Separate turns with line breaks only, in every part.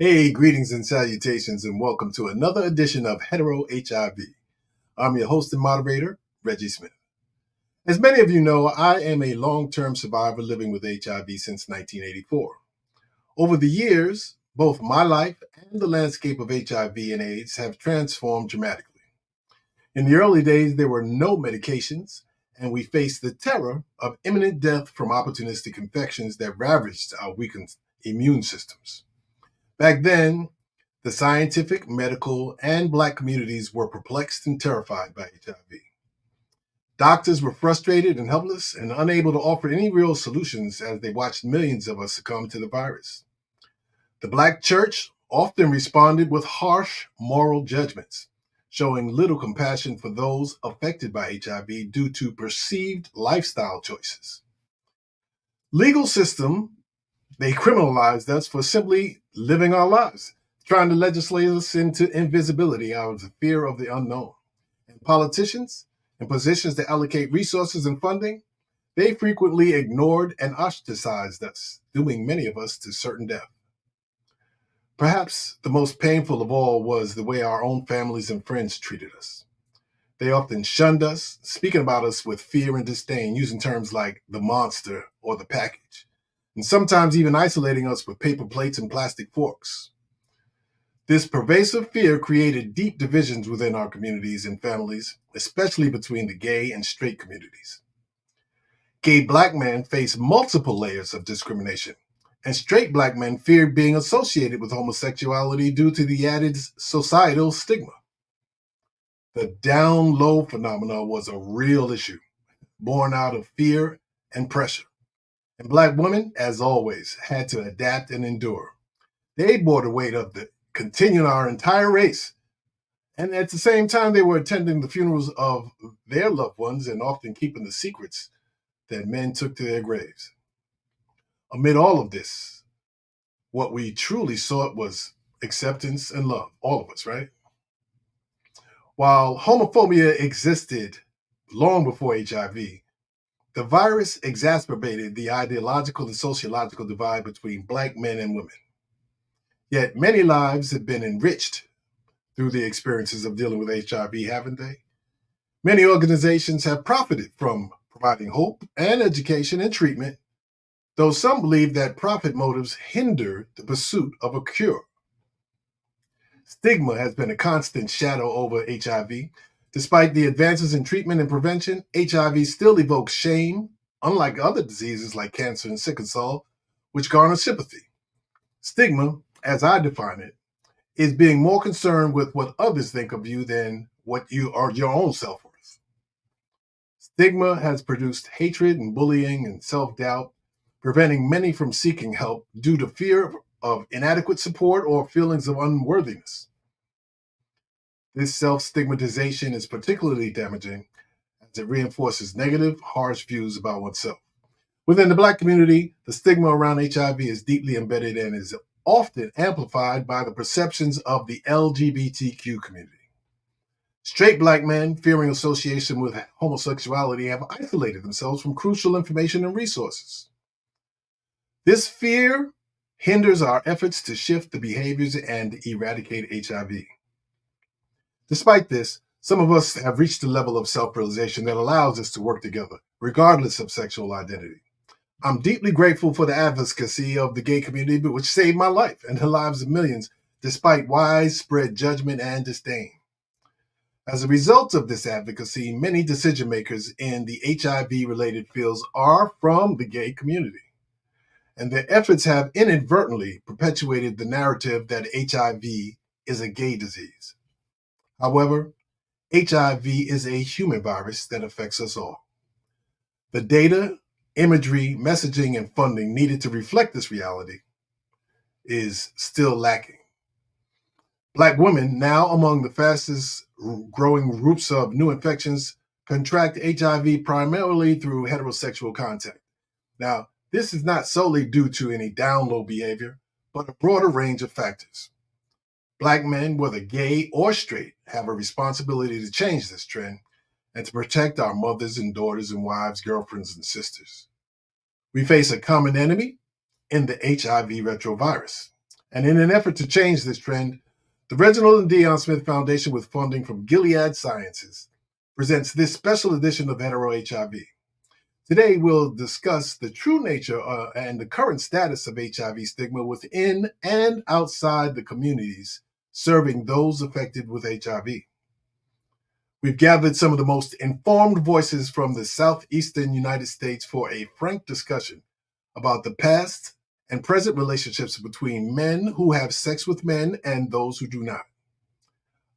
Hey, greetings and salutations, and welcome to another edition of HeteroHIV. I'm your host and moderator, Reggie Smith. As many of you know, I am a long-term survivor living with HIV since 1984. Over the years, both my life and the landscape of HIV and AIDS have transformed dramatically. In the early days, there were no medications, and we faced the terror of imminent death from opportunistic infections that ravaged our weakened immune systems. Back then, the scientific, medical, and Black communities were perplexed and terrified by HIV. Doctors were frustrated and helpless and unable to offer any real solutions as they watched millions of us succumb to the virus. The Black church often responded with harsh moral judgments, showing little compassion for those affected by HIV due to perceived lifestyle choices. Legal system, they criminalized us for simply living our lives, trying to legislate us into invisibility out of the fear of the unknown. And politicians, in positions to allocate resources and funding, they frequently ignored and ostracized us, dooming many of us to certain death. Perhaps the most painful of all was the way our own families and friends treated us. They often shunned us, speaking about us with fear and disdain, using terms like the monster or the package, and sometimes even isolating us with paper plates and plastic forks. This pervasive fear created deep divisions within our communities and families, especially between the gay and straight communities. Gay Black men face multiple layers of discrimination, and straight Black men feared being associated with homosexuality due to the added societal stigma. The down low phenomenon was a real issue, born out of fear and pressure. And Black women, as always, had to adapt and endure. They bore the weight of the continuing our entire race. And at the same time, they were attending the funerals of their loved ones and often keeping the secrets that men took to their graves. Amid all of this, what we truly sought was acceptance and love, all of us, right? While homophobia existed long before HIV, the virus exacerbated the ideological and sociological divide between Black men and women. Yet many lives have been enriched through the experiences of dealing with HIV, haven't they? Many organizations have profited from providing hope and education and treatment, though some believe that profit motives hinder the pursuit of a cure. Stigma has been a constant shadow over HIV. Despite the advances in treatment and prevention, HIV still evokes shame, unlike other diseases like cancer and sickle cell, which garner sympathy. Stigma, as I define it, is being more concerned with what others think of you than what you are your own self-worth. Stigma has produced hatred and bullying and self-doubt, preventing many from seeking help due to fear of inadequate support or feelings of unworthiness. This self-stigmatization is particularly damaging as it reinforces negative, harsh views about oneself. Within the Black community, the stigma around HIV is deeply embedded and is often amplified by the perceptions of the LGBTQ community. Straight Black men, fearing association with homosexuality, have isolated themselves from crucial information and resources. This fear hinders our efforts to shift the behaviors and eradicate HIV. Despite this, some of us have reached a level of self-realization that allows us to work together, regardless of sexual identity. I'm deeply grateful for the advocacy of the gay community, which saved my life and the lives of millions, despite widespread judgment and disdain. As a result of this advocacy, many decision makers in the HIV-related fields are from the gay community, and their efforts have inadvertently perpetuated the narrative that HIV is a gay disease. However, HIV is a human virus that affects us all. The data, imagery, messaging, and funding needed to reflect this reality is still lacking. Black women, now among the fastest growing groups of new infections, contract HIV primarily through heterosexual contact. Now, this is not solely due to any down low behavior, but a broader range of factors. Black men, whether gay or straight, have a responsibility to change this trend and to protect our mothers and daughters and wives, girlfriends and sisters. We face a common enemy in the HIV retrovirus, And in an effort to change this trend, the Reginald and Dion Smith Foundation, with funding from Gilead Sciences, presents this special edition of HeteroHIV. Today, we'll discuss the true nature and the current status of HIV stigma within and outside the communities serving those affected with HIV. We've gathered some of the most informed voices from the southeastern United States for a frank discussion about the past and present relationships between men who have sex with men and those who do not.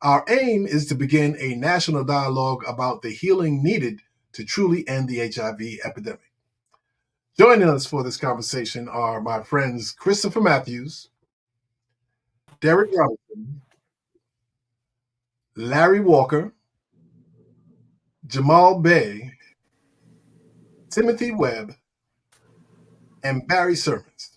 Our aim is to begin a national dialogue about the healing needed to truly end the HIV epidemic. Joining us for this conversation are my friends Christopher Matthews, Derek Robinson, Larry Walker, Jamal Bey, Timothy Webb, and Barry Sermons.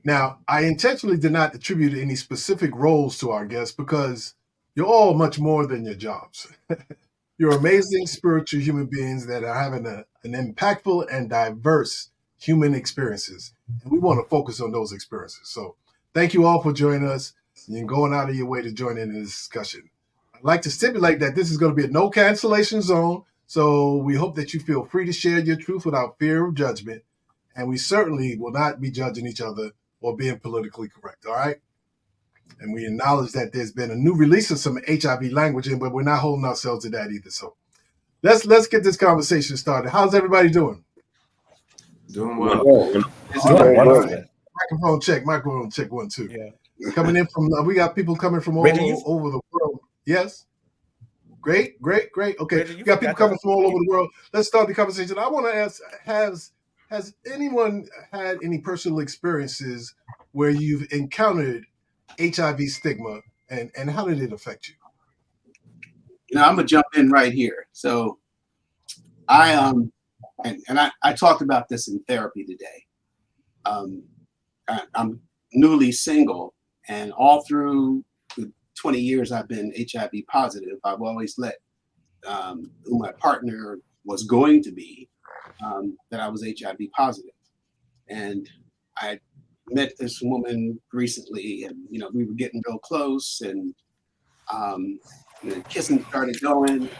Now, I intentionally did not attribute any specific roles to our guests because you're all much more than your jobs. You're amazing spiritual human beings that are having an impactful and diverse human experiences. And we want to focus on those experiences. So thank you all for joining us and going out of your way to join in this discussion. I'd like to stipulate that this is going to be a no cancellation zone. So we hope that you feel free to share your truth without fear of judgment. And we certainly will not be judging each other or being politically correct, all right? And we acknowledge that there's been a new release of some HIV language, but we're not holding ourselves to that either. So let's get this conversation started. How's everybody doing?
Doing well.
Microphone check, 1, 2. Yeah. Coming in from, we got people coming from all over the world. Yes? Great. Okay, Reggie, we got people coming from all over the world. Let's start the conversation. I want to ask, has anyone had any personal experiences where you've encountered HIV stigma, and how did it affect you?
I'm gonna jump in right here. So I talked about this in therapy today. I'm newly single, and all through the 20 years I've been HIV positive, I've always let who my partner was going to be that I was HIV positive. And I met this woman recently, and we were getting real close, and the kissing started going, and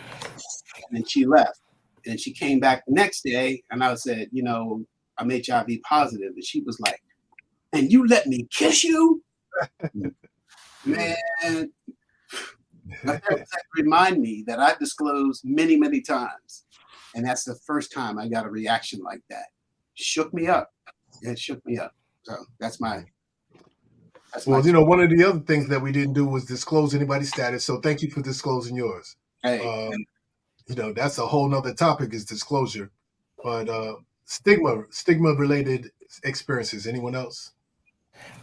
then she left. And she came back the next day, and I said, I'm HIV positive. And she was like, and you let me kiss you? Man, that remind me that I've disclosed many, many times. And that's the first time I got a reaction like that. Shook me up. It shook me up. So that's my.
Well, one of the other things that we didn't do was disclose anybody's status. So thank you for disclosing yours.
Hey.
That's a whole nother topic, is disclosure. But stigma related experiences. Anyone else?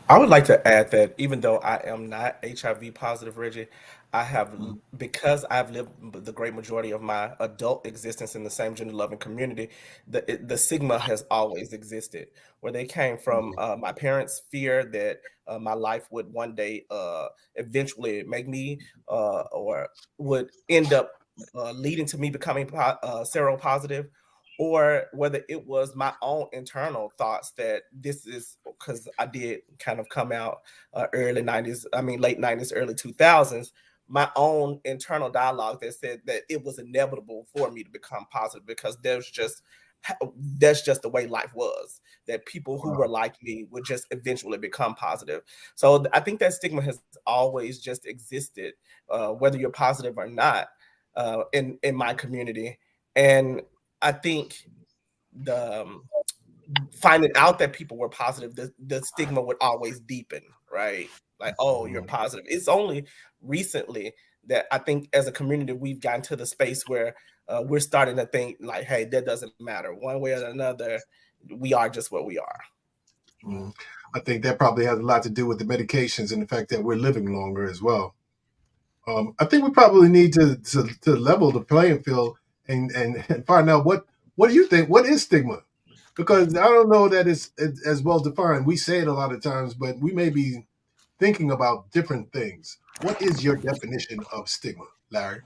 I would like to add that even though I am not HIV positive, Reggie, I have, because I've lived the great majority of my adult existence in the same gender loving community, the stigma has always existed. Where they came from, my parents' fear that my life would one day eventually make me or would end up leading to me becoming seropositive, or whether it was my own internal thoughts that this is, because I did kind of come out late 90s, early 2000s, my own internal dialogue that said that it was inevitable for me to become positive, because that's just the way life was, that people who were like me would just eventually become positive. So I think that stigma has always just existed, whether you're positive or not, in my community. And I think finding out that people were positive, the stigma would always deepen, right? Like, oh, you're positive. It's only recently that I think as a community, we've gotten to the space where we're starting to think like, hey, that doesn't matter. One way or another, we are just what we are.
I think that probably has a lot to do with the medications and the fact that we're living longer as well. I think we probably need to level the playing field and find out what do you think? What is stigma? Because I don't know that it's as well defined. We say it a lot of times, but we may be thinking about different things. What is your definition of stigma, Larry?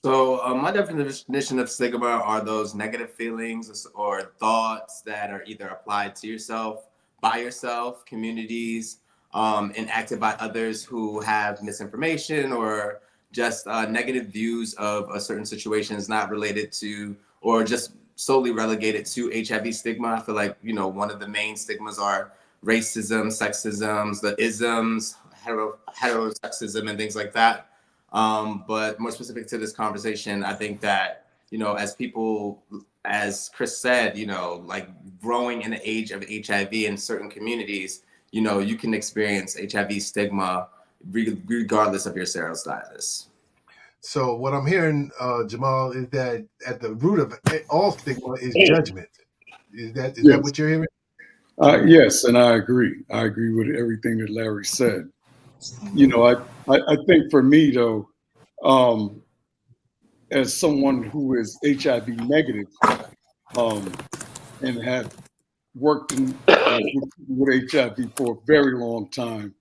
So my definition of stigma are those negative feelings or thoughts that are either applied to yourself, by yourself, communities, enacted by others who have misinformation or just negative views of a certain situation is not related to or just solely relegated to HIV stigma. I feel like, you know, one of the main stigmas are racism, sexisms, the isms, heterosexism, and things like that. But more specific to this conversation, I think that, you know, as people, as Chris said, you know, like growing in the age of HIV in certain communities, you know, you can experience HIV stigma regardless of your serostatus.
So what I'm hearing, Jamal, is that at the root of all stigma is judgment. Is that
Yes.
what you're hearing?
Yes, and I agree. I agree with everything that Larry said. You know, I think for me though, as someone who is HIV negative, and have worked with HIV for a very long time,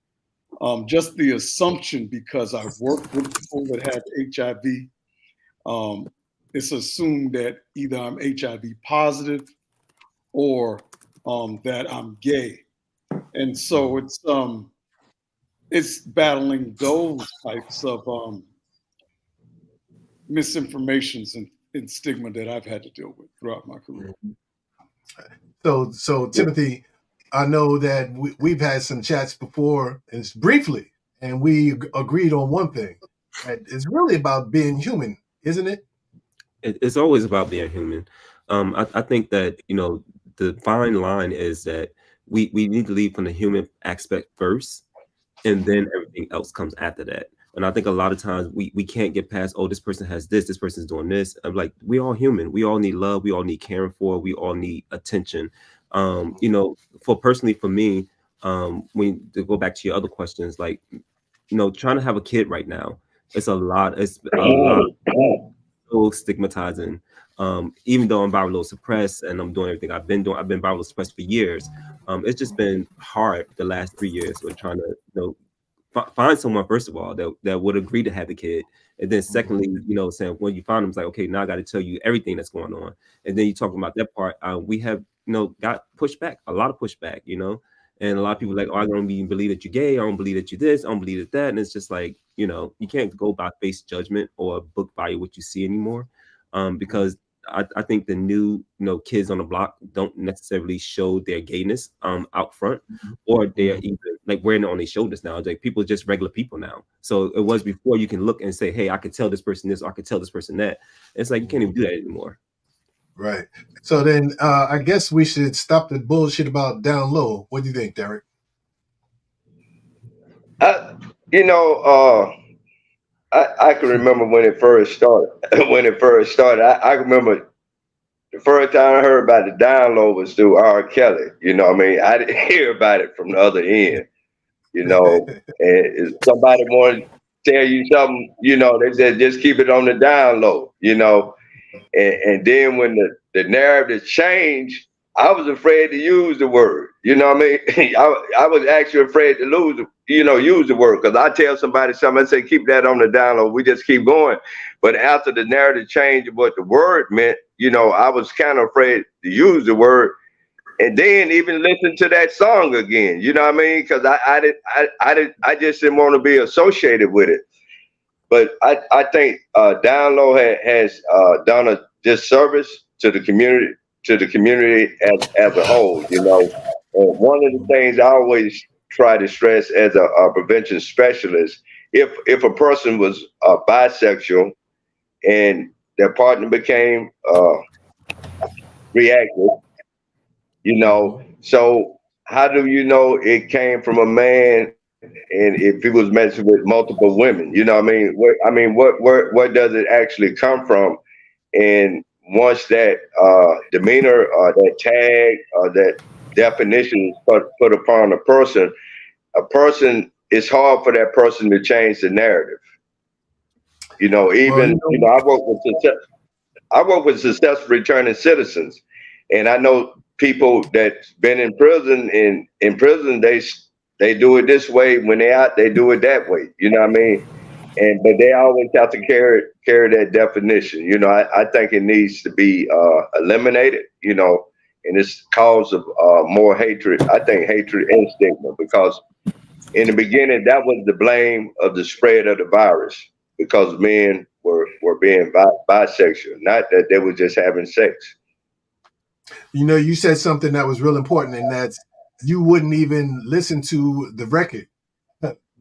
just the assumption, because I've worked with people that have HIV, it's assumed that either I'm HIV positive or that I'm gay. And so it's battling those types of misinformations and stigma that I've had to deal with throughout my career.
So Timothy, I know that we've had some chats before, and it's briefly, and we agreed on one thing. That it's really about being human, isn't it?
It's always about being human. I think that, you know, the fine line is that we need to lead from the human aspect first, and then everything else comes after that. And I think a lot of times we can't get past, oh, this person has this person's doing this. I'm like, we all human. We all need love. We all need caring for. We all need attention. You know, personally for me, when to go back to your other questions, like, you know, trying to have a kid right now, it's a lot. It's a lot. So stigmatizing. Even though I'm viral suppressed and I'm doing everything I've been doing, I've been viral suppressed for years. It's just been hard the last 3 years with trying to, you know, find someone, first of all, that would agree to have the kid, and then secondly, you know, saying when you find them, it's like, okay, now I got to tell you everything that's going on. And then you talking about that part, we have, you know, got pushback, a lot of pushback, you know, and a lot of people like, oh, I don't even believe that you're gay, I don't believe that you're this, I don't believe that, and it's just like, you know, you can't go by face judgment or book by what you see anymore, because I think the new, you know, kids on the block don't necessarily show their gayness out front, or they're even like wearing it on their shoulders now. It's like people are just regular people now. So it was before you can look and say, hey, I could tell this person this, or I could tell this person that. It's like you can't even do that anymore.
Right. So then I guess we should stop the bullshit about down low. What do you think, Derek?
You know, I can remember when it first started. I remember the first time I heard about the download was through R. Kelly. You know what I mean? I didn't hear about it from the other end, you know. And if somebody wanted to tell you something, you know, they said just keep it on the download, you know. And then when the narrative changed, I was afraid to use the word. You know what I mean? I was actually afraid to use the word, because I tell somebody something, I say keep that on the download. We just keep going. But after the narrative changed of what the word meant, you know, I was kind of afraid to use the word, and then even listen to that song again. You know what I mean? Because I just didn't want to be associated with it. But I think Download has done a disservice to the community, as a whole. You know, and one of the things I always try to stress as a prevention specialist, if a person was bisexual and their partner became reactive, you know, so how do you know it came from a man? And if he was messing with multiple women, you know what I mean? Where does it actually come from? And once that demeanor or that tag or that definition is put upon a person, it's hard for that person to change the narrative. You know, even, you know, I work with successful returning citizens, and I know people that's been in prison, and in prison they do it this way. When they out, they do it that way. You know what I mean? But they always have to carry that definition. You know, I think it needs to be eliminated. You know, and it's cause of more hatred. I think hatred and stigma, because In the beginning, that was the blame of the spread of the virus because men were being bisexual, not that they were just having sex.
You know, you said something that was real important, and that's you wouldn't even listen to the record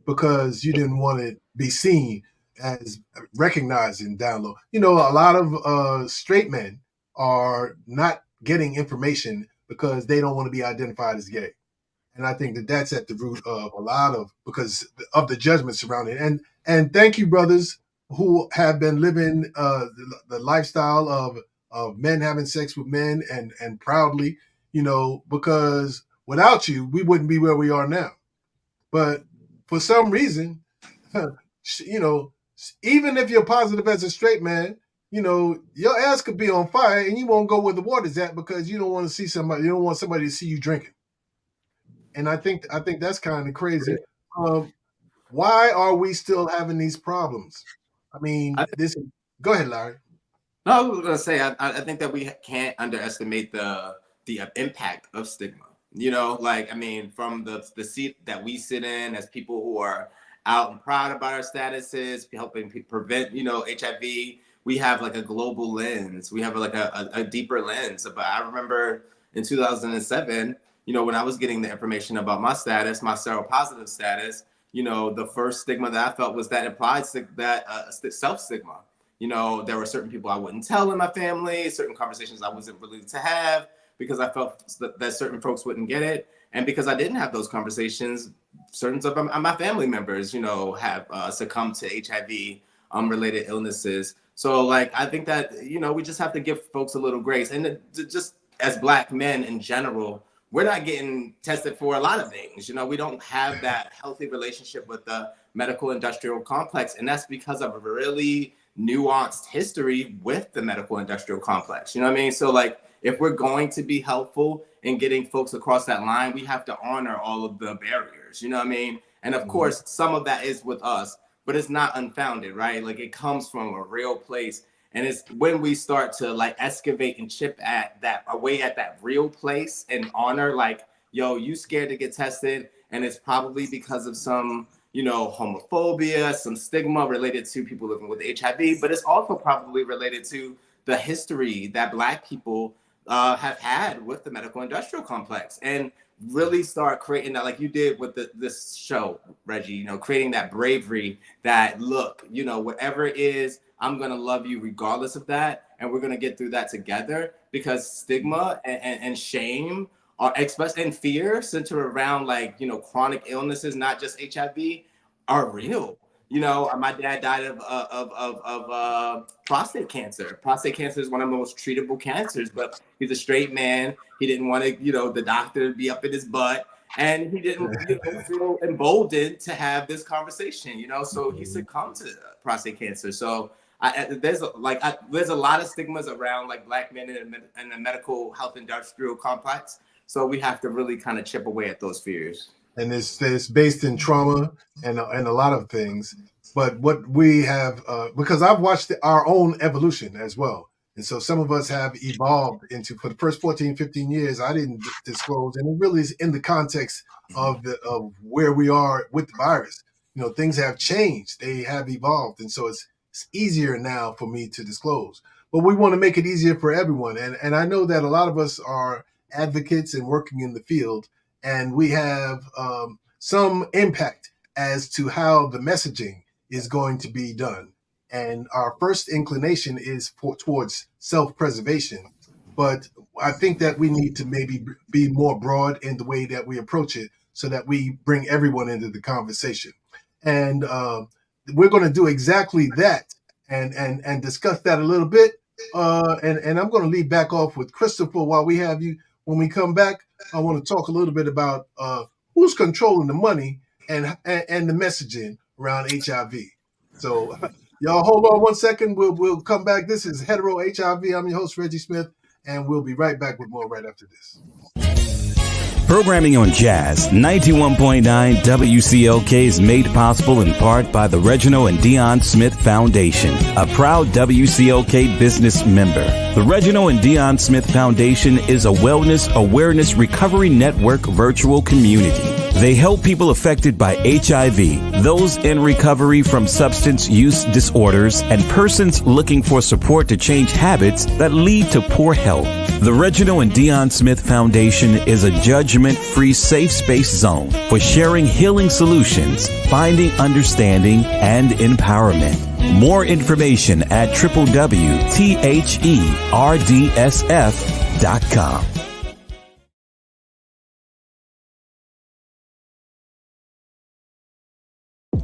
because you didn't want to be seen as recognized and download. You know, a lot of straight men are not getting information because they don't want to be identified as gay. And I think that that's at the root of a lot of because of the judgment surrounding it. And thank you, brothers, who have been living the lifestyle of men having sex with men and proudly, you know, because without you, we wouldn't be where we are now. But for some reason, you know, even if you're positive as a straight man, you know, your ass could be on fire and you won't go where the water's at because you don't want to see somebody, you don't want somebody to see you drinking. And I think that's kind of crazy. Why are we still having these problems? I mean, this. Go ahead, Larry.
No, I was gonna say I think that we can't underestimate the impact of stigma. You know, like I mean, from the seat that we sit in as people who are out and proud about our statuses, helping prevent HIV. We have like a global lens. We have like a deeper lens. But I remember in 2007, when I was getting the information about my status, my seropositive status, the first stigma that I felt was that implied self stigma. There were certain people I wouldn't tell in my family, certain conversations I wasn't willing to have because I felt that certain folks wouldn't get it. And because I didn't have those conversations, certain of my family members, have succumbed to HIV related illnesses. So like, I think that, we just have to give folks a little grace. And just as Black men in general, we're not getting tested for a lot of things. We don't have that healthy relationship with the medical industrial complex. And that's because of a really nuanced history with the medical industrial complex. You know what I mean? So like, if we're going to be helpful in getting folks across that line, we have to honor all of the barriers. You know what I mean? And of course, some of that is with us, but it's not unfounded, right? Like it comes from a real place. And it's when we start to like excavate and chip away at that real place and honor, like, yo, you scared to get tested. And it's probably because of some, homophobia, some stigma related to people living with HIV, but it's also probably related to the history that Black people have had with the medical industrial complex, and really start creating that, like you did with this show, Reggie, creating that bravery that, look, whatever it is, I'm going to love you regardless of that. And we're going to get through that together, because stigma and shame are expressed, and fear center around like, chronic illnesses, not just HIV, are real. My dad died of prostate cancer. Prostate cancer is one of the most treatable cancers, but he's a straight man. He didn't want to, the doctor to be up in his butt, and he didn't feel emboldened to have this conversation, so he succumbed to prostate cancer. So there's a lot of stigmas around like Black men in the medical health industrial complex. So we have to really kind of chip away at those fears.
And it's based in trauma and a lot of things. But what we have, because I've watched our own evolution as well. And so some of us have evolved into, for the first 14, 15 years, I didn't disclose. And it really is in the context of where we are with the virus. Things have changed. They have evolved. And so it's easier now for me to disclose. But we want to make it easier for everyone. And I know that a lot of us are advocates and working in the field, and we have some impact as to how the messaging is going to be done. And our first inclination is towards self-preservation. But I think that we need to maybe be more broad in the way that we approach it so that we bring everyone into the conversation. And we're going to do exactly that and discuss that a little bit. And I'm going to lead back off with Christopher while we have you. When we come back, I want to talk a little bit about who's controlling the money and the messaging around HIV. So y'all hold on one second. We'll come back. This is Hetero HIV. I'm your host, Reggie Smith, and we'll be right back with more right after this.
Programming on Jazz 91.9 WCLK is made possible in part by the Reginald and Dion Smith Foundation, a proud WCLK business member. The Reginald and Dion Smith Foundation is a wellness awareness recovery network virtual community. They help people affected by HIV, those in recovery from substance use disorders, and persons looking for support to change habits that lead to poor health. The Reginald and Dion Smith Foundation is a judgment-free safe space zone for sharing healing solutions, finding understanding, and empowerment. More information at www.theRDSF.com.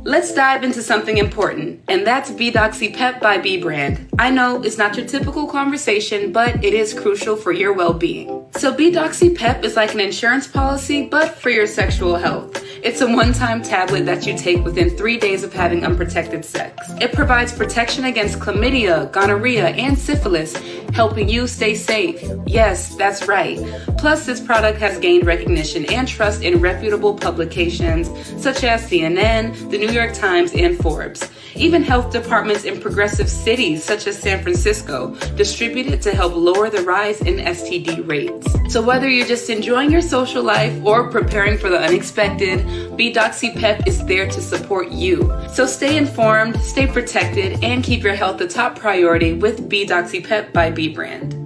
Let's dive into something important, and that's PrEP by B Brand. I know it's not your typical conversation, but it is crucial for your well-being. So PrEP is like an insurance policy, but for your sexual health. It's a one-time tablet that you take within 3 days of having unprotected sex. It provides protection against chlamydia, gonorrhea, and syphilis, helping you stay safe. Yes, that's right. Plus, this product has gained recognition and trust in reputable publications such as CNN, the New York Times, and Forbes. Even health departments in progressive cities such as San Francisco distribute it to help lower the rise in STD rates. So whether you're just enjoying your social life or preparing for the unexpected, PrEP is there to support you. So stay informed, stay protected, and keep your health the top priority with PrEP by B Brand.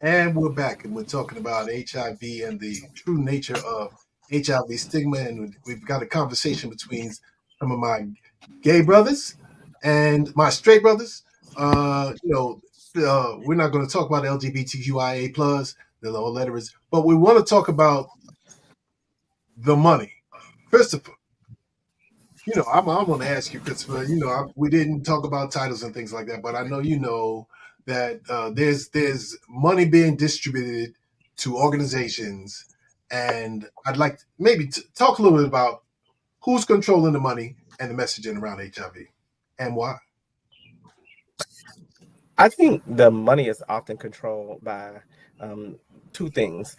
And we're back, and we're talking about HIV and the true nature of HIV stigma. And we've got a conversation between some of my gay brothers and my straight brothers. We're not going to talk about LGBTQIA+, the whole letters, but we want to talk about the money. Christopher, I'm going to ask you, Christopher, we didn't talk about titles and things like that, but I know you know that there's money being distributed to organizations, and I'd like to maybe talk a little bit about who's controlling the money and the messaging around HIV and why.
I think the money is often controlled by two things.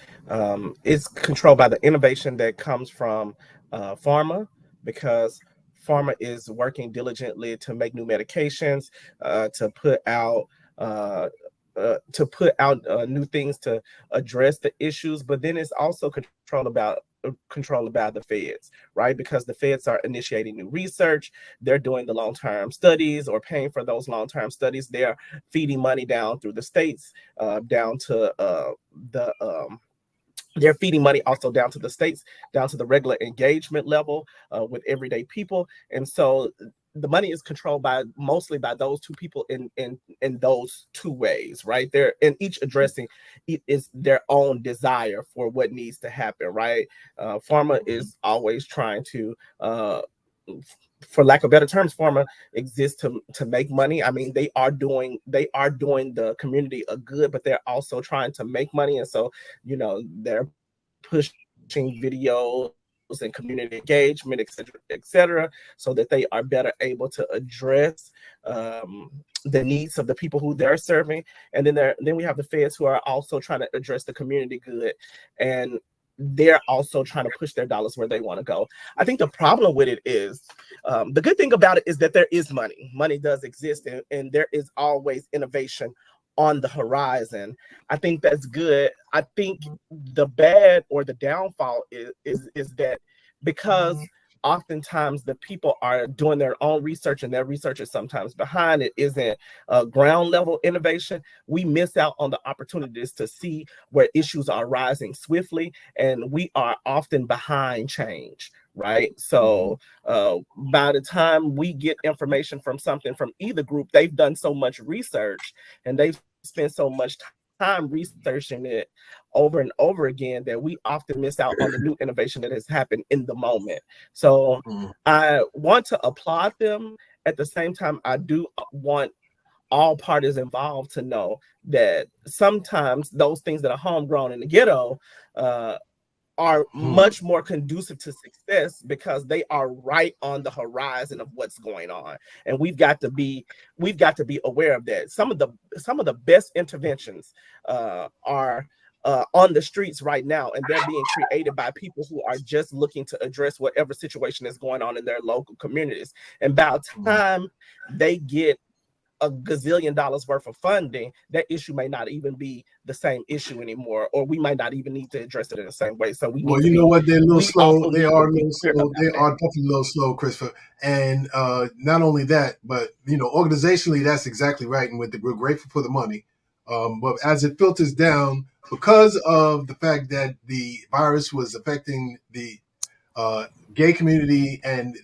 It's controlled by the innovation that comes from pharma, because pharma is working diligently to make new medications, to put out new things to address the issues, but then it's also controlled about the feds, right? Because the feds are initiating new research, they're doing the long-term studies or paying for those long-term studies, they're feeding money down through the states, they're feeding money also down to the states, down to the regular engagement level with everyday people. And so the money is controlled mostly by those two people in those two ways, right? They're in each addressing is their own desire for what needs to happen, right? Pharma is always trying to, for lack of better terms, pharma exists to make money. I mean, they are doing the community a good, but they're also trying to make money, and so they're pushing videos and community engagement, et cetera, so that they are better able to address the needs of the people who they're serving. And then we have the feds who are also trying to address the community good, and they're also trying to push their dollars where they want to go. I think the problem with it is, the good thing about it is that there is money. Money does exist, and there is always innovation on the horizon. I think that's good. I think the bad or the downfall is that because oftentimes the people are doing their own research, and their research is sometimes behind, it isn't ground level innovation, we miss out on the opportunities to see where issues are rising swiftly, and we are often behind change, right? So by the time we get information from something from either group, they've done so much research and they've spent so much time researching it over and over again that we often miss out on the new innovation that has happened in the moment. So I want to applaud them. At the same time, I do want all parties involved to know that sometimes those things that are homegrown in the ghetto are much more conducive to success because they are right on the horizon of what's going on, and we've got to be aware of that. Some of the best interventions are on the streets right now, and they're being created by people who are just looking to address whatever situation is going on in their local communities. And by the time they get a gazillion dollars worth of funding, that issue may not even be the same issue anymore, or we might not even need to address it in the same way. So we need
Well,
to
you know what? They're a little slow. They are a little
clear
slow.
about
They
that.
are definitely a little slow, Christopher. And not only that, but organizationally, that's exactly right. And we're grateful for the money. But as it filters down, because of the fact that the virus was affecting the gay community, and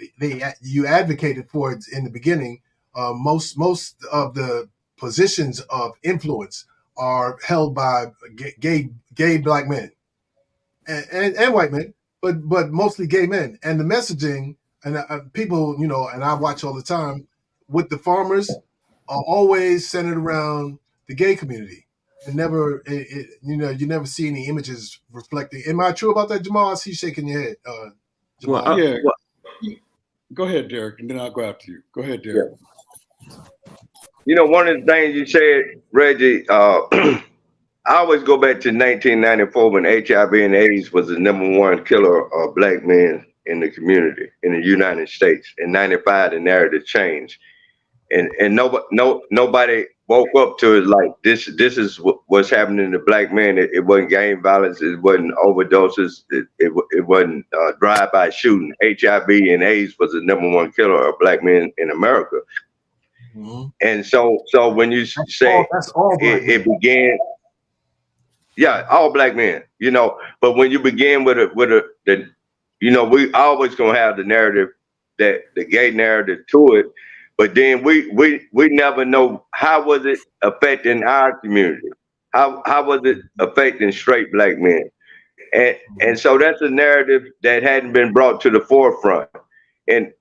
you advocated for it in the beginning, most of the positions of influence are held by gay black men and white men, but mostly gay men. And the messaging and people, and I watch all the time with the farmers are always centered around the gay community. And never, you never see any images reflecting. Am I true about that, Jamal? I see you shaking your head, Jamal.
Well,
Yeah. Go ahead, Derek, and then I'll go after you. Go ahead, Derek.
One of the things you said, Reggie, I always go back to 1994 when HIV and AIDS was the #1 killer of black men in the community in the United States. In '95, the narrative changed, and nobody woke up to it like this. This is what's happening to black men. It wasn't gang violence. It wasn't overdoses. It wasn't drive-by shooting. HIV and AIDS was the #1 killer of black men in America.
Mm-hmm.
And so when you say
that's all
it began, yeah, all black men, but when you begin with we always gonna have the narrative, that the gay narrative to it, but then we never know how was it affecting our community, how was it affecting straight black men, and so that's a narrative that hadn't been brought to the forefront, and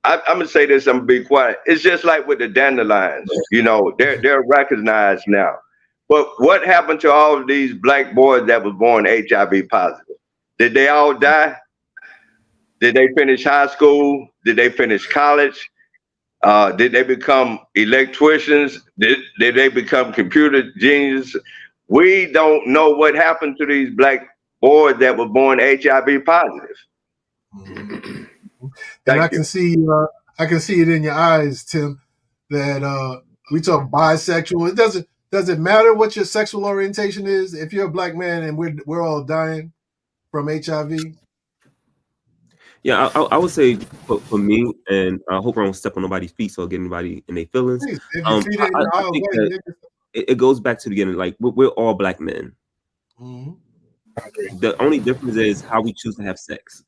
I'm gonna say this, I'm gonna be quiet. It's just like with the dandelions, they're recognized now. But what happened to all of these black boys that was born HIV positive? Did they all die? Did they finish high school? Did they finish college? Did they become electricians? Did they become computer geniuses? We don't know what happened to these black boys that were born HIV positive.
Mm-hmm. And I can see it in your eyes, Tim, that we talk bisexual. It doesn't matter what your sexual orientation is. If you're a black man and we're all dying from HIV.
Yeah, I would say for me, and I hope I don't step on nobody's feet, so get anybody in their feelings.
Please, if your feet ain't in the aisle,
I think that it goes back to the beginning. Like we're all black men.
Mm-hmm.
The only difference is how we choose to have sex,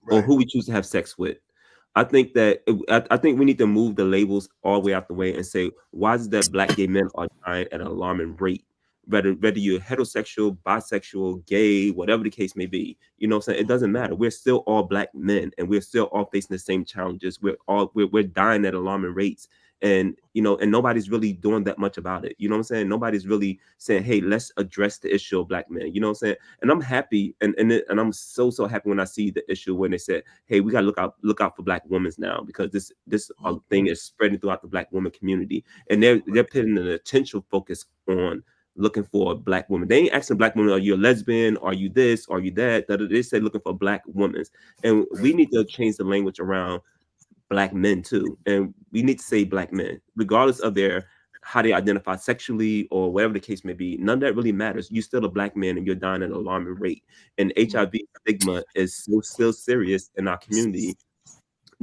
or who we choose to have sex with. I think that I think we need to move the labels all the way out the way and say, why is it that black gay men are dying at an alarming rate? Whether you're heterosexual, bisexual, gay, whatever the case may be, what I'm saying? It doesn't matter. We're still all black men, and we're still all facing the same challenges. We're dying at alarming rates, and and nobody's really doing that much about it. You know what I'm saying? Nobody's really saying, hey, let's address the issue of black men. You know what I'm saying? And I'm happy, and I'm so happy when I see the issue when they said, hey, we gotta look out for black women now, because this thing is spreading throughout the black woman community, and they're putting an attention focus on looking for black women. They ain't asking black women, are you a lesbian? Are you this? Are you that? They say looking for black women. And we need to change the language around black men too. And we need to say black men, regardless of how they identify sexually or whatever the case may be. None of that really matters. You're still a black man, and you're dying at an alarming rate. And HIV stigma is still serious in our community,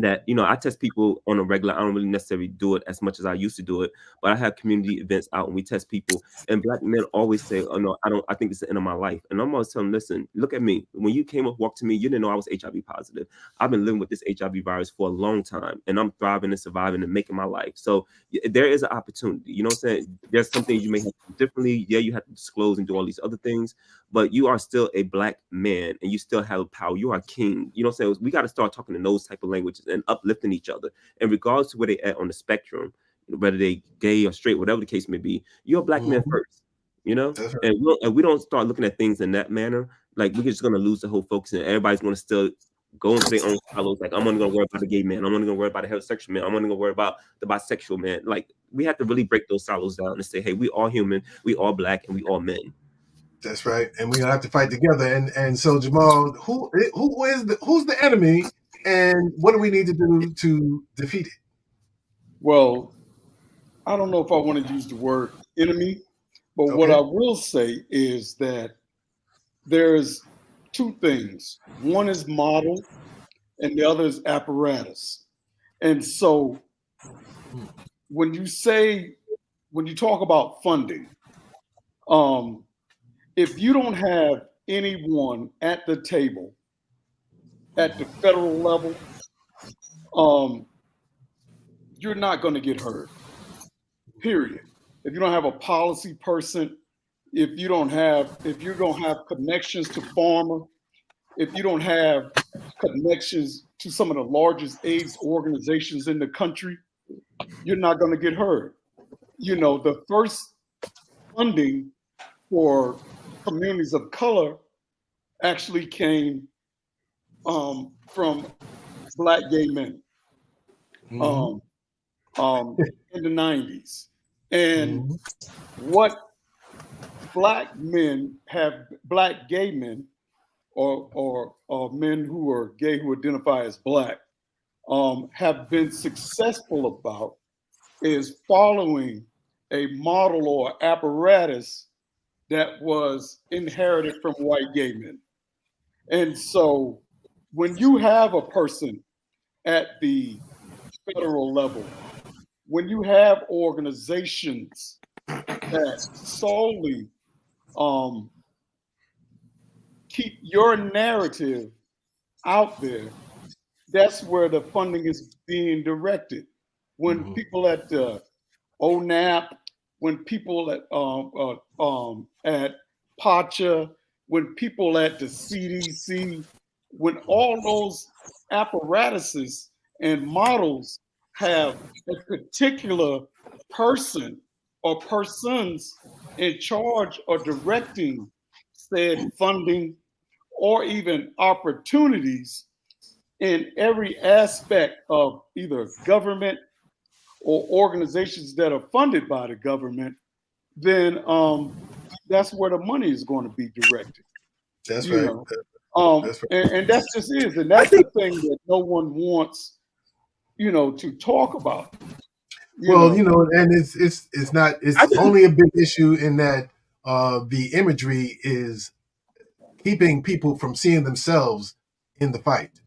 that I test people on a regular. I don't really necessarily do it as much as I used to do it, but I have community events out and we test people, and black men always say, oh no, I think it's the end of my life. And I'm always telling them, listen, look at me. When you came up, walked to me, you didn't know I was HIV positive. I've been living with this HIV virus for a long time, and I'm thriving and surviving and making my life. So there is an opportunity. You know what I'm saying? There's some things you may have to do differently. Yeah, you have to disclose and do all these other things, but you are still a black man, and you still have power. You are king. You know what I'm saying? We got to start talking in those type of languages and uplifting each other. And regardless of where they at on the spectrum, whether they gay or straight, whatever the case may be, you're a black man first. And we don't start looking at things in that manner, Like we're just gonna lose the whole focus, and everybody's gonna still go into their own silos. Like I'm only gonna worry about the gay man. I'm only gonna worry about the heterosexual man. I'm only gonna worry about the bisexual man. Like we have to really break those silos down and say, hey, we all human, we all black, and we all men.
That's right, and we're gonna have to fight together. And so Jamal, who's the enemy, and what do we need to do to defeat it?
Well, I don't know if I want to use the word enemy, but what I will say is that there's two things. One is model, and the other is apparatus. And so when you talk about funding, if you don't have anyone at the table at the federal level, you're not going to get heard, period. If you don't have a policy person, if you don't have connections to pharma, if you don't have connections to some of the largest AIDS organizations in the country, you're not going to get heard. You know, the first funding for communities of color actually came from Black gay men in the 90s. And what Black gay men or men who are gay who identify as Black have been successful about is following a model or apparatus that was inherited from white gay men. And so when you have a person at the federal level, when you have organizations that solely keep your narrative out there, that's where the funding is being directed. When people at ONAP, when people at PACHA, when people at the CDC, when all those apparatuses and models have a particular person or persons in charge or directing said funding or even opportunities in every aspect of either government or organizations that are funded by the government, then that's where the money is going to be directed.
That's right.
That's right. And that's just is, and that's the thing that no one wants, to talk about.
And it's only a big issue in that the imagery is keeping people from seeing themselves in the fight.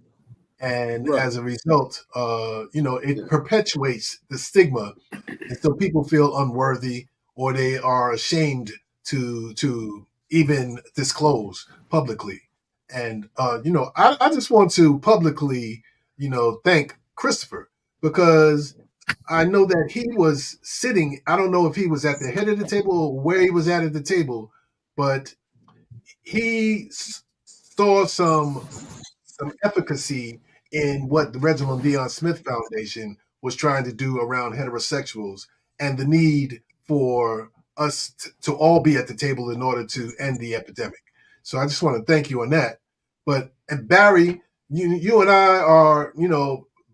And as a result, it perpetuates the stigma. And so people feel unworthy or they are ashamed to even disclose publicly. And, I just want to publicly, thank Christopher, because I know that he was sitting, I don't know if he was at the head of the table or where he was at the table, but he saw some efficacy in what the Reginald Dion Smith Foundation was trying to do around heterosexuals and the need for us to all be at the table in order to end the epidemic. So I just want to thank you on that. And Barry, you and I are,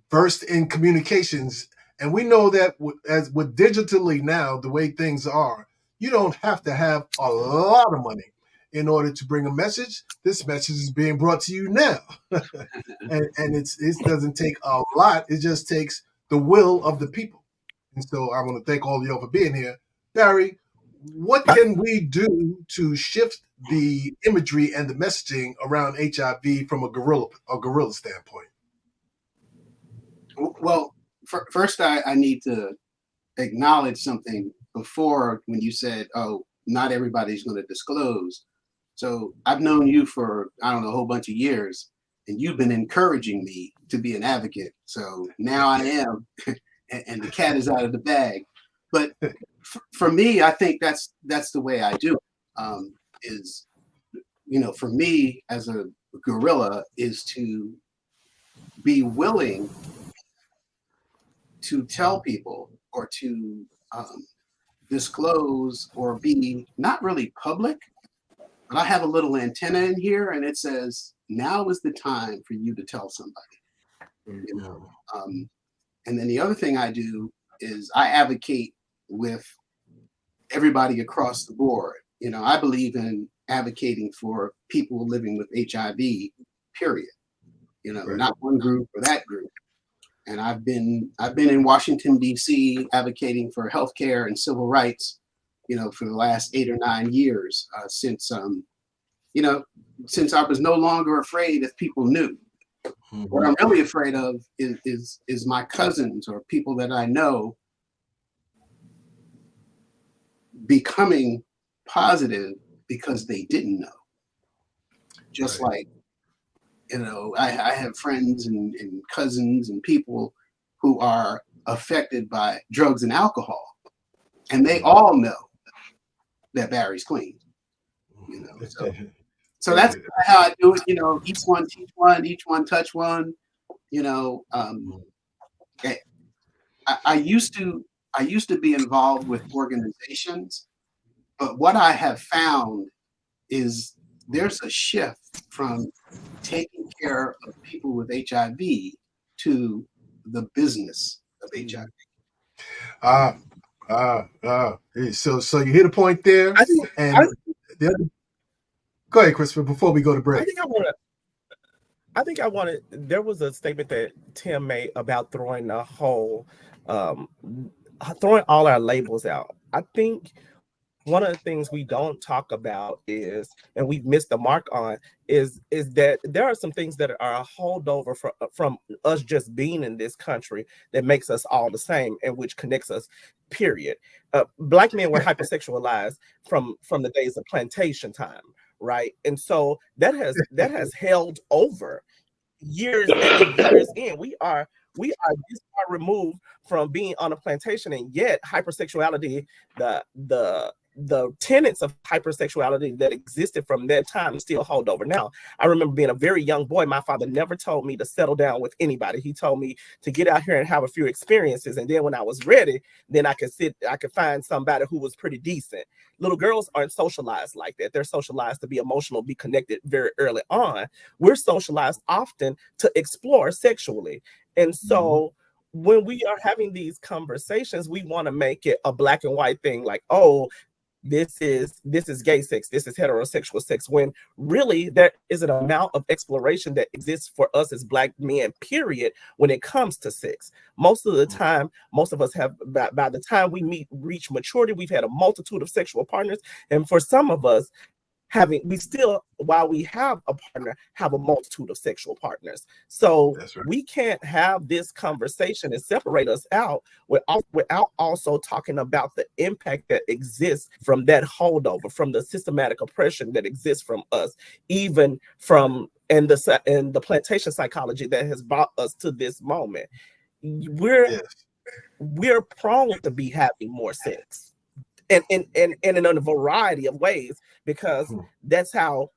versed in communications, and we know that with digitally now, the way things are, you don't have to have a lot of money in order to bring a message. This message is being brought to you now. and it doesn't take a lot. It just takes the will of the people. And so I want to thank all of y'all for being here. Barry, what can we do to shift the imagery and the messaging around HIV from a guerrilla standpoint?
Well, first I need to acknowledge something before when you said, oh, not everybody's going to disclose. So I've known you for, I don't know, a whole bunch of years, and you've been encouraging me to be an advocate. So now I am, and the cat is out of the bag. But for me, I think that's the way I do it. For me as a guerrilla is to be willing to tell people or to disclose or be not really public, but I have a little antenna in here, and it says, "Now is the time for you to tell somebody." You know, and then the other thing I do is I advocate with everybody across the board. You know, I believe in advocating for people living with HIV, period. You know,
Right.
not one group or that group. And I've been in Washington, D.C. advocating for healthcare and civil rights, you know, for the last 8 or 9 years, since you know, since I was no longer afraid if people knew. What I'm really afraid of is my cousins or people that I know becoming positive because they didn't know. Just like, you know, I have friends and cousins and people who are affected by drugs and alcohol, and they all know that Barry's clean. You know, so that's how I do it. You know, each one teach one, each one touch one. You know, I used to be involved with organizations, but what I have found is there's a shift from taking care of people with HIV to the business of HIV.
So you hit a point there,
I think
and the other, go ahead, Christopher. Before we go to break,
I think I wanted. There was a statement that Tim made about throwing throwing all our labels out. I think one of the things we don't talk about is, and we've missed the mark on, is that there are some things that are a holdover from us just being in this country that makes us all the same and which connects us, period. Black men were hypersexualized from the days of plantation time, right? And so that has held over years and years in. We are this far removed from being on a plantation, and yet hypersexuality, the tenets of hypersexuality that existed from that time still hold over now. I remember being a very young boy. My father never told me to settle down with anybody. He told me to get out here and have a few experiences, and then when I was ready, then I could find somebody who was pretty decent. Little girls aren't socialized like that. They're socialized to be emotional, be connected very early on. We're socialized often to explore sexually. And so when we are having these conversations, we want to make it a black and white thing, like, oh, this is gay sex, this is heterosexual sex, when really there is an amount of exploration that exists for us as black men, period, when it comes to sex. Most of the time, most of us have, by the time we reach maturity, we've had a multitude of sexual partners. And for some of us, we still, while we have a partner, have a multitude of sexual partners. So we can't have this conversation and separate us out without also talking about the impact that exists from that holdover, from the systematic oppression that exists from us, even from and the plantation psychology that has brought us to this moment. We're prone to be having more sex. And in a variety of ways, because that's how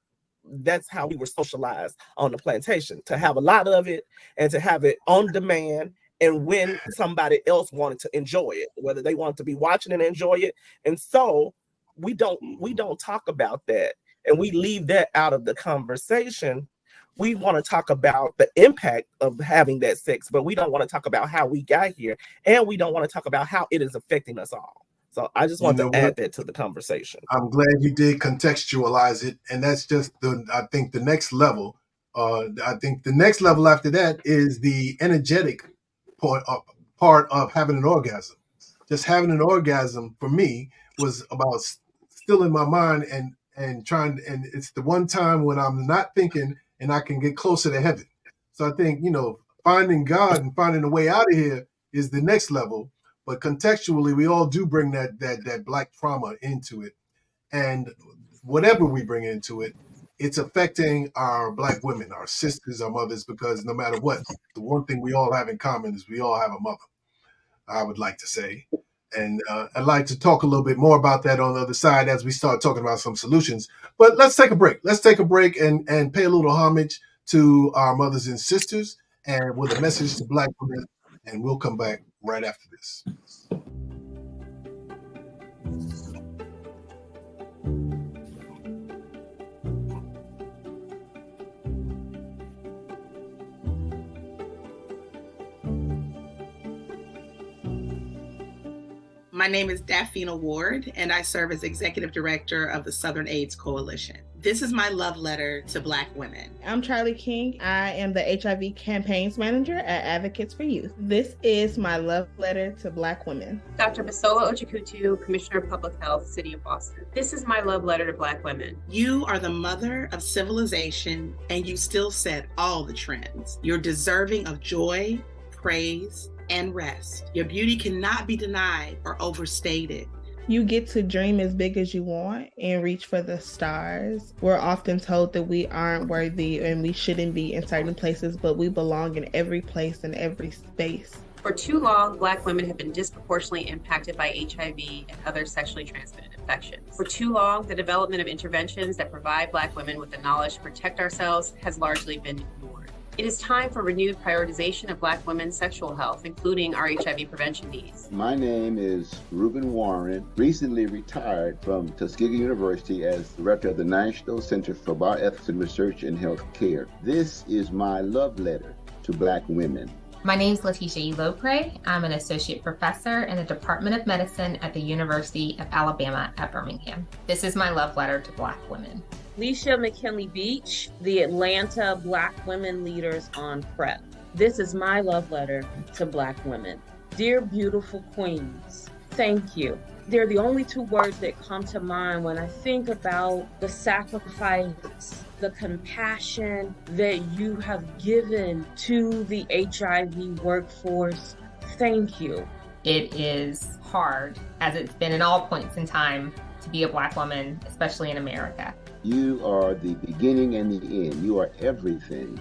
we were socialized on the plantation, to have a lot of it and to have it on demand, and when somebody else wanted to enjoy it, whether they wanted to be watching and enjoy it. And so we don't talk about that, and we leave that out of the conversation. We want to talk about the impact of having that sex, but we don't want to talk about how we got here, and we don't want to talk about how it is affecting us all. So I just want to add that to the conversation.
I'm glad you did contextualize it, and that's just I think the next level. I think the next level after that is the energetic part of having an orgasm. Just having an orgasm for me was about still in my mind and trying, and it's the one time when I'm not thinking and I can get closer to heaven. So I think, finding God and finding a way out of here is the next level. But contextually, we all do bring that black trauma into it. And whatever we bring into it, it's affecting our black women, our sisters, our mothers, because no matter what, the one thing we all have in common is we all have a mother, I would like to say. And I'd like to talk a little bit more about that on the other side as we start talking about some solutions. But let's take a break. Let's take a break and pay a little homage to our mothers and sisters, and with a message to black women. And we'll come back right after this.
My name is Daphina Ward, and I serve as Executive Director of the Southern AIDS Coalition. This is my love letter to Black women.
I'm Charlie King. I am the HIV Campaigns Manager at Advocates for Youth. This is my love letter to Black women.
Dr. Basola Ochikutu, Commissioner of Public Health, City of Boston. This is my love letter to Black women.
You are the mother of civilization, and you still set all the trends. You're deserving of joy, praise, and rest. Your beauty cannot be denied or overstated.
You get to dream as big as you want and reach for the stars. We're often told that we aren't worthy and we shouldn't be in certain places, but we belong in every place and every space.
For too long, Black women have been disproportionately impacted by HIV and other sexually transmitted infections. For too long, the development of interventions that provide Black women with the knowledge to protect ourselves has largely been ignored. It is time for renewed prioritization of Black women's sexual health, including our HIV prevention needs.
My name is Reuben Warren, recently retired from Tuskegee University as Director of the National Center for Bioethics and Research in Healthcare. This is my love letter to Black women.
My name is Letitia Lopre. I'm an associate professor in the Department of Medicine at the University of Alabama at Birmingham. This is my love letter to Black women.
Leisha McKinley Beach, the Atlanta Black Women Leaders on PrEP. This is my love letter to Black women. Dear beautiful queens, thank you. They're the only two words that come to mind when I think about the sacrifice, the compassion that you have given to the HIV workforce. Thank you.
It is hard, as it's been in all points in time, to be a Black woman, especially in America.
You are the beginning and the end. You are everything.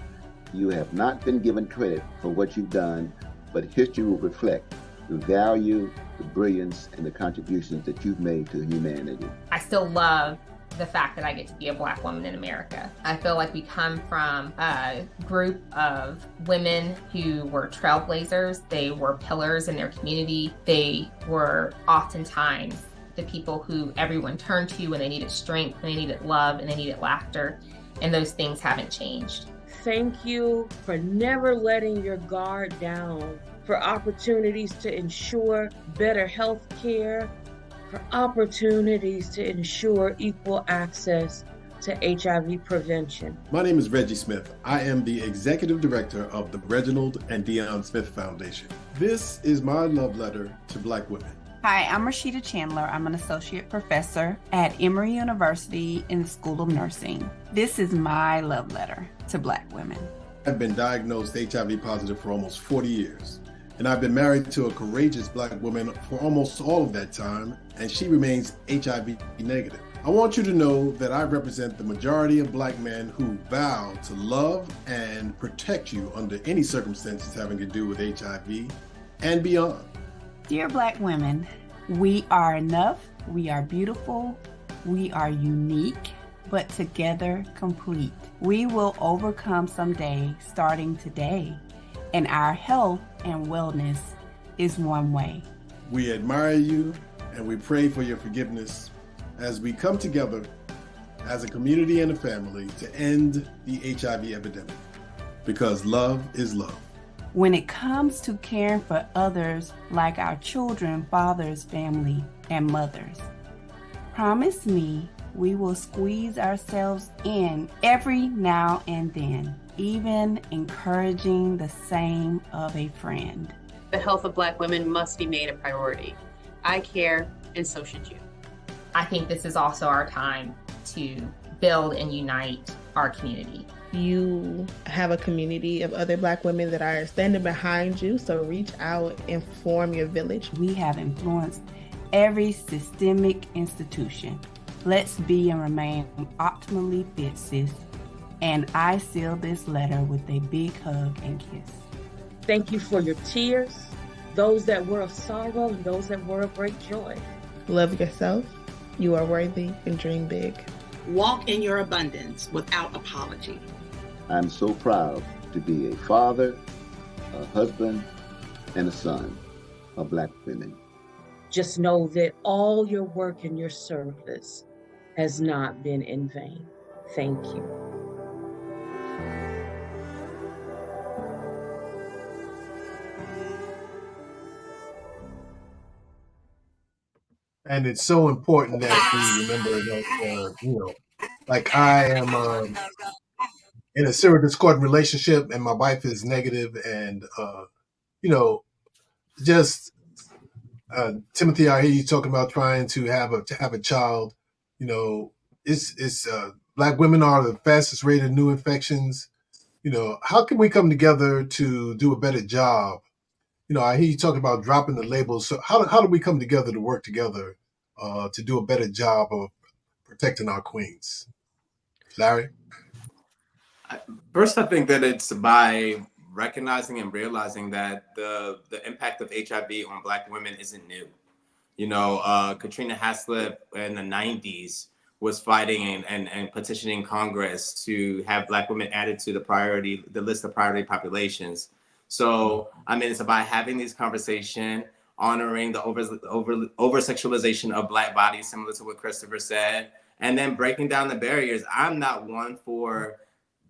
You have not been given credit for what you've done, but history will reflect the value, the brilliance, and the contributions that you've made to humanity.
I still love the fact that I get to be a Black woman in America. I feel like we come from a group of women who were trailblazers. They were pillars in their community. They were oftentimes the people who everyone turned to when they needed strength, when they needed love, and they needed laughter. And those things haven't changed.
Thank you for never letting your guard down, for opportunities to ensure better health care, for opportunities to ensure equal access to HIV prevention.
My name is Reggie Smith. I am the Executive Director of the Reginald and Dion Smith Foundation. This is my love letter to Black women.
Hi, I'm Rashida Chandler. I'm an associate professor at Emory University in the School of Nursing. This is my love letter to Black women.
I've been diagnosed HIV positive for almost 40 years, and I've been married to a courageous Black woman for almost all of that time, and she remains HIV negative. I want you to know that I represent the majority of Black men who vow to love and protect you under any circumstances having to do with HIV and beyond.
Dear Black women, we are enough, we are beautiful, we are unique, but together complete. We will overcome someday, starting today, and our health and wellness is one way.
We admire you and we pray for your forgiveness as we come together as a community and a family to end the HIV epidemic, because love is love.
When it comes to caring for others like our children, fathers, family, and mothers, promise me we will squeeze ourselves in every now and then, even encouraging the same of a friend.
The health of Black women must be made a priority. I care, and so should you.
I think this is also our time to build and unite our community.
You have a community of other Black women that are standing behind you, so reach out and form your village.
We have influenced every systemic institution. Let's be and remain optimally fit, sis. And I seal this letter with a big hug and kiss.
Thank you for your tears, those that were of sorrow and those that were of great joy.
Love yourself. You are worthy, and dream big.
Walk in your abundance without apology.
I'm so proud to be a father, a husband, and a son of Black women.
Just know that all your work and your service has not been in vain. Thank you.
and it's so important that we remember that, like I am in a serial discordant relationship, and my wife is negative, and just Timothy, I hear you talking about trying to have a child. It's Black women are the fastest rate of new infections. How can we come together to do a better job? I hear you talking about dropping the labels. So how do we come together to work together to do a better job of protecting our queens? Larry?
First, I think that it's by recognizing and realizing that the impact of HIV on Black women isn't new. Katrina Haslip in the 90s was fighting and petitioning Congress to have Black women added to the list of priority populations. So, it's about having these conversations, honoring the over-sexualization of Black bodies, similar to what Christopher said, and then breaking down the barriers. I'm not one for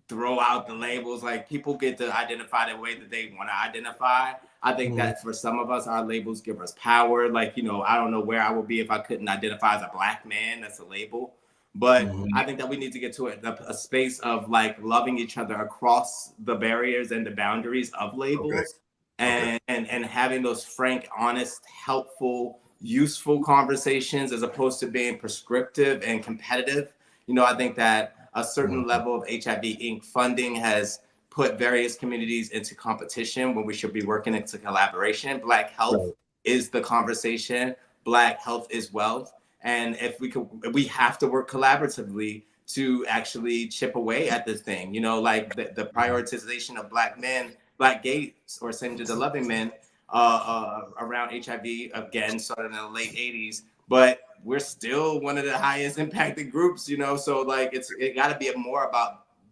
throw out the labels. Like, people get to identify the way that they want to identify. I think that for some of us, our labels give us power. Like, I don't know where I would be if I couldn't identify as a Black man. That's a label. But I think that we need to get to a space of like loving each other across the barriers and the boundaries of labels, and having those frank, honest, helpful, useful conversations as opposed to being prescriptive and competitive. I think that a certain level of HIV Inc. funding has put various communities into competition when we should be working into collaboration. Black health is the conversation. Black health is wealth. And if we have to work collaboratively to actually chip away at this thing, like the prioritization of Black men, Black gays or same-gender loving men around HIV, again, started in the late 80s. But we're still one of the highest impacted groups, so like it got to be more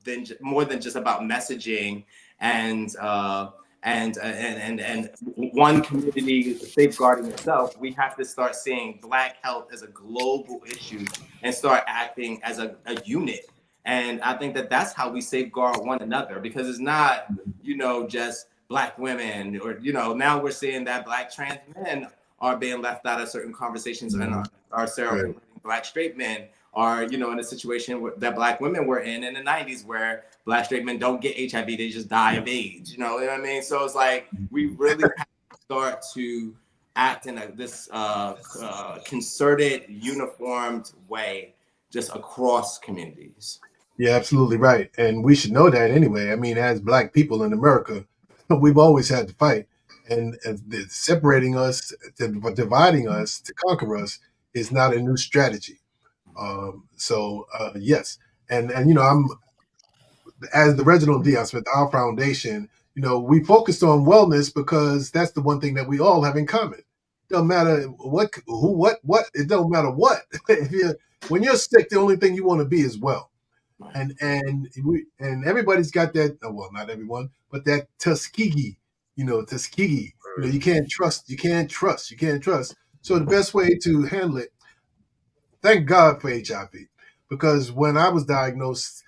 than just about messaging and one community safeguarding itself. We have to start seeing Black health as a global issue and start acting as a unit. And I think that that's how we safeguard one another, because it's not, just Black women or, now we're seeing that Black trans men are being left out of certain conversations and are celebrating Black straight men are, in a situation that Black women were in the 90s where Black straight men don't get HIV, they just die of AIDS. You know what I mean? So it's like, we really have to start to act in this concerted, uniformed way, just across communities.
Yeah, absolutely right. And we should know that anyway. As Black people in America, we've always had to fight. And separating us, dividing us to conquer us is not a new strategy. Yes. And I'm, as the Reginald Dion Smith, our foundation, we focused on wellness because that's the one thing that we all have in common. Doesn't matter what, it don't matter what. When you're sick, the only thing you want to be is well. And everybody's got that, well, not everyone, but that Tuskegee, Tuskegee, you can't trust. So the best way to handle it, thank God for HIV, because when I was diagnosed,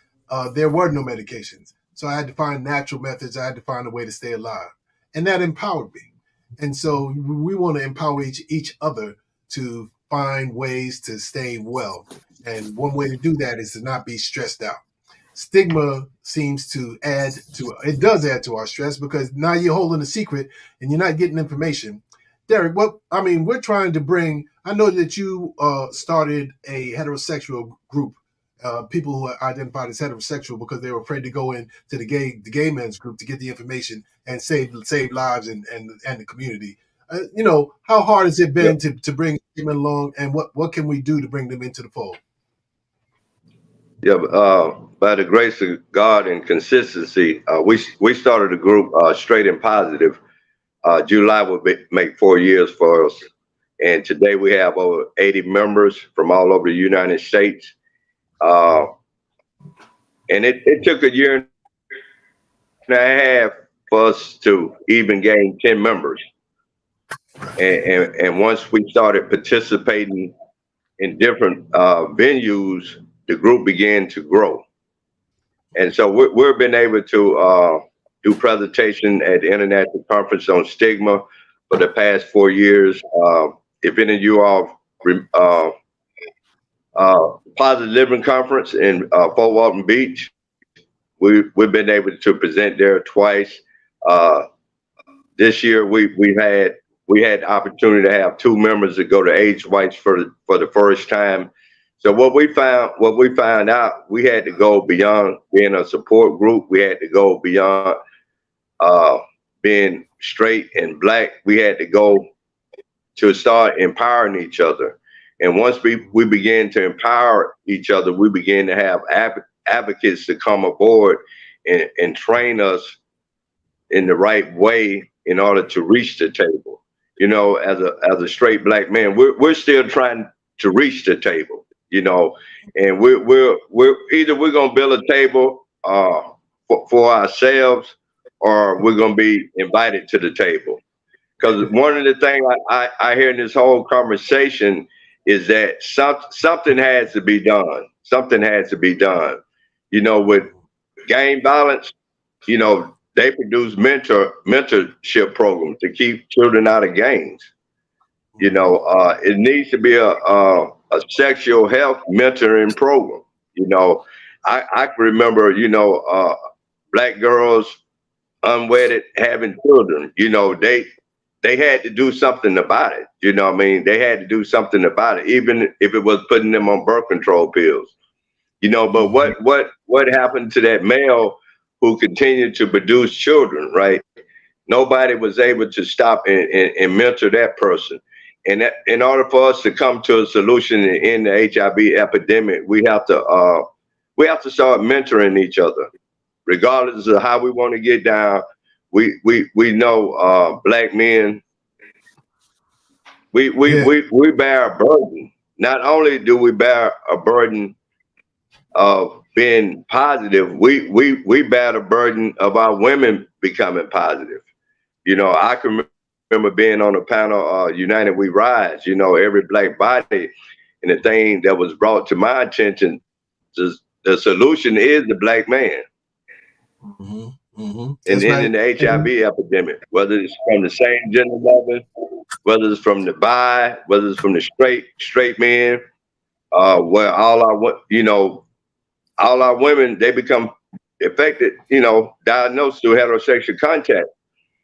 there were no medications. So I had to find natural methods. I had to find a way to stay alive. And that empowered me. And so we want to empower each other to find ways to stay well. And one way to do that is to not be stressed out. Stigma seems to add to our stress, because now you're holding a secret and you're not getting information. Derek, we're trying to bring, I know that you started a heterosexual group, people who are identified as heterosexual because they were afraid to go into the gay men's group to get the information and save lives and the community. How hard has it been to bring them along, and what can we do to bring them into the fold?
Yeah, by the grace of God and consistency, we started a group, Straight and Positive. July will make 4 years for us. And today we have over 80 members from all over the United States. And it took a year and a half for us to even gain 10 members. And once we started participating in different venues, the group began to grow. And so we've been able to do presentation at the International Conference on Stigma for the past 4 years. If any of you all Positive Living Conference in Fort Walton Beach. We've been able to present there twice. This year we had the opportunity to have 2 members that go to AIDS Whites for the first time. So what we found out, we had to go beyond being a support group. We had to go beyond being straight and black. We had to go to start empowering each other. And once we began to empower each other, we began to have advocates to come aboard and train us in the right way in order to reach the table. You know, as a straight black man, we're still trying to reach the table, you know, and we're either we're gonna build a table for ourselves, or we're gonna be invited to the table. Because one of the things I hear in this whole conversation is that something has to be done. Something has to be done. You know, with gang violence, you know, they produce mentorship programs to keep children out of gangs. You know, it needs to be a sexual health mentoring program. You know, I can remember, you know, black girls unwedded having children. You know, they had to do something about it. You know what I mean? They had to do something about it, even if it was putting them on birth control pills. You know, but what happened to that male who continued to produce children, right? Nobody was able to stop and mentor that person. And that, in order for us to come to a solution in the HIV epidemic, we have to start mentoring each other, regardless of how we want to get down. We know black men, we bear a burden. Not only do we bear a burden of being positive, we bear the burden of our women becoming positive. You know, I can remember being on a panel, United We Rise, you know, every black body, and the thing that was brought to my attention, the solution is the black man. And then in the HIV epidemic, whether it's from the same gender loving, whether it's from the bi, whether it's from the straight men, where all our women, they become affected, you know, diagnosed through heterosexual contact.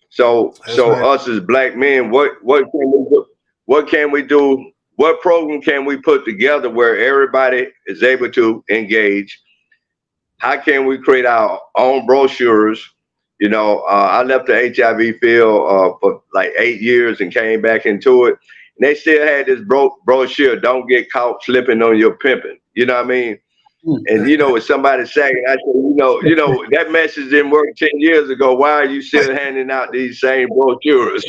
So us as black men, what can we do? What can we do? What program can we put together where everybody is able to engage? How can we create our own brochures? You know, I left the HIV field for like 8 years and came back into it. And they still had this brochure, "Don't get caught slipping on your pimping." You know what I mean? And, you know, with somebody saying, I said, you know, that message didn't work 10 years ago. Why are you still handing out these same brochures?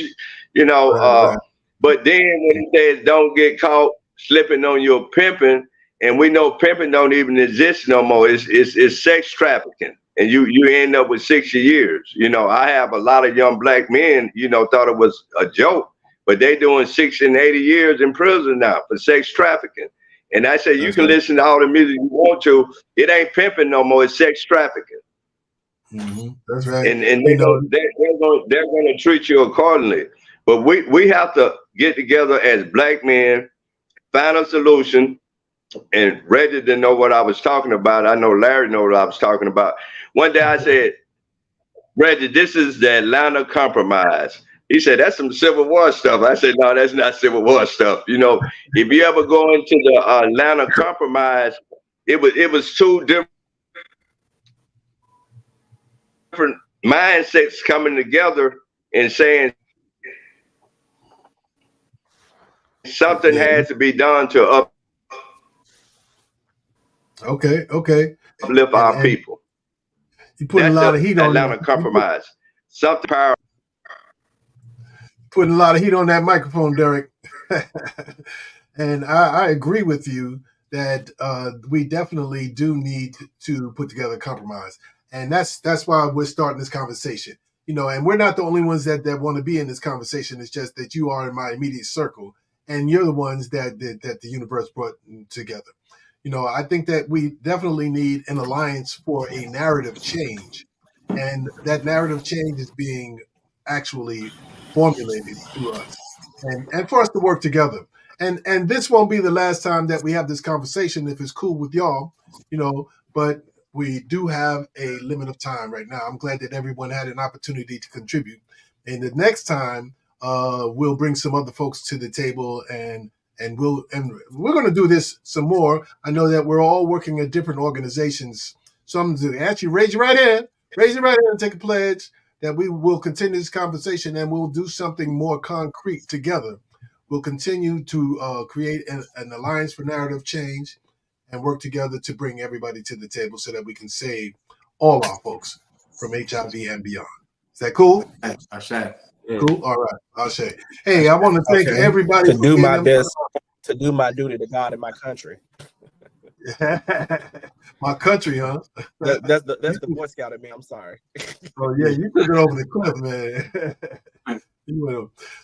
You know, but then when it says don't get caught slipping on your pimping, and we know pimping don't even exist no more. It's sex trafficking. And you end up with 60 years. You know, I have a lot of young black men, you know, thought it was a joke, but they doing 60 and 80 years in prison now for sex trafficking. And I say, you can listen to all the music you want to. It ain't pimping no more. It's sex trafficking.
That's right.
And they're going to treat you accordingly. But we have to get together as black men, find a solution. And Reggie didn't know what I was talking about. I know Larry knows what I was talking about. One day I said, Reggie, this is the Atlanta Compromise. He said, that's some Civil War stuff. I said, no, that's not Civil War stuff. You know, if you ever go into the Atlanta Compromise, it was two different mindsets coming together and saying something has to be done to uplift our people.
You put a lot of heat on
Atlanta Compromise. Something power.
Putting a lot of heat on that microphone, Derek. And I agree with you that we definitely do need to put together a compromise. And that's why we're starting this conversation. You know, and we're not the only ones that want to be in this conversation. It's just that you are in my immediate circle, and you're the ones that the universe brought together. You know, I think that we definitely need an alliance for a narrative change. And that narrative change is being actually formulated through us, and for us to work together. And this won't be the last time that we have this conversation, if it's cool with y'all, but we do have a limit of time right now. I'm glad that everyone had an opportunity to contribute. And the next time, we'll bring some other folks to the table, and we're going to do this some more. I know that we're all working at different organizations. So I'm going to ask you, raise your right hand and take a pledge that we will continue this conversation, and we'll do something more concrete together. We'll continue to create an alliance for narrative change and work together to bring everybody to the table so that we can save all our folks from HIV and beyond. Is that cool?
Ashe.
Cool. All right. Ashe. Hey, I want to thank everybody
to do my best, to do my duty to God and my country.
My country, huh?
That's the Boy Scout in me. I'm sorry.
Oh yeah, you took it over the cliff, man.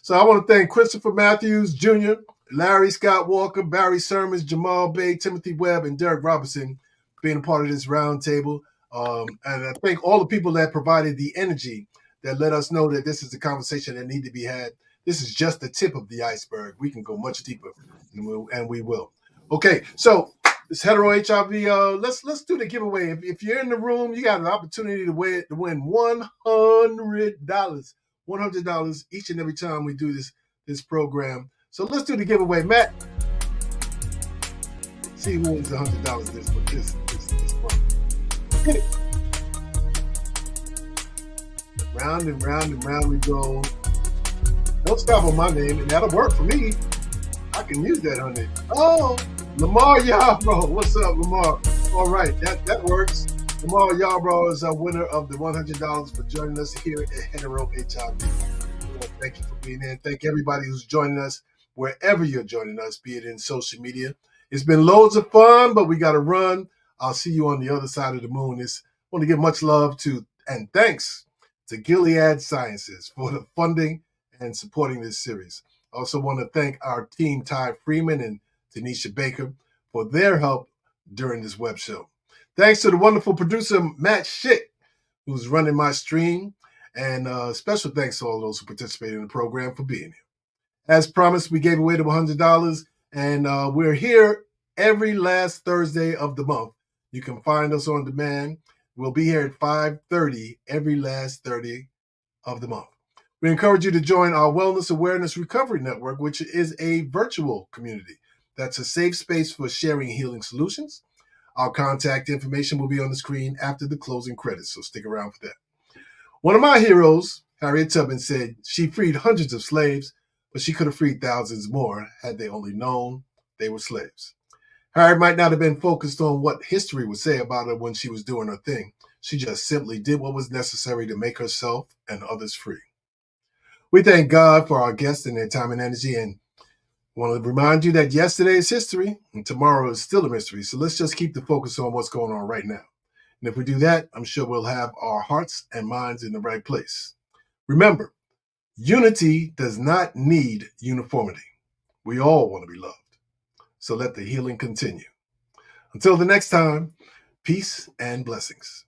So I want to thank Christopher Matthews Jr., Larry Scott Walker, Barry Sermons, Jamal Bay, Timothy Webb, and Derek Robinson for being a part of this roundtable. And I thank all the people that provided the energy that let us know that this is a conversation that need to be had. This is just the tip of the iceberg. We can go much deeper, and we will. Okay, so this HeteroHIV, let's do the giveaway. If you're in the room, you got an opportunity to win $100. $100 each and every time we do this program. So let's do the giveaway, Matt. See who wins $100 this month. Hit it. Round and round and round we go. Don't stop on my name, and that'll work for me. I can use that 100. Oh, Lamar Yarbrough. What's up, Lamar? All right, that works. Lamar Yarbrough is our winner of the $100 for joining us here at HeteroHIV. Thank you for being here. Thank everybody who's joining us wherever you're joining us, be it in social media. It's been loads of fun, but we got to run. I'll see you on the other side of the moon. I want to give much love to and thanks to Gilead Sciences for the funding and supporting this series. I also want to thank our team, Ty Freeman and Tanisha Baker, for their help during this web show. Thanks to the wonderful producer, Matt Schick, who's running my stream. And special thanks to all those who participated in the program for being here. As promised, we gave away the $100, and we're here every last Thursday of the month. You can find us on demand. We'll be here at 5:30 every last Thursday of the month. We encourage you to join our Wellness Awareness Recovery Network, which is a virtual community that's a safe space for sharing healing solutions. Our contact information will be on the screen after the closing credits, so stick around for that. One of my heroes, Harriet Tubman, said she freed hundreds of slaves, but she could have freed thousands more had they only known they were slaves. Harriet might not have been focused on what history would say about her when she was doing her thing. She just simply did what was necessary to make herself and others free. We thank God for our guests and their time and energy, and want to remind you that yesterday is history and tomorrow is still a mystery. So let's just keep the focus on what's going on right now. And if we do that, I'm sure we'll have our hearts and minds in the right place. Remember, unity does not need uniformity. We all want to be loved. So let the healing continue. Until the next time, peace and blessings.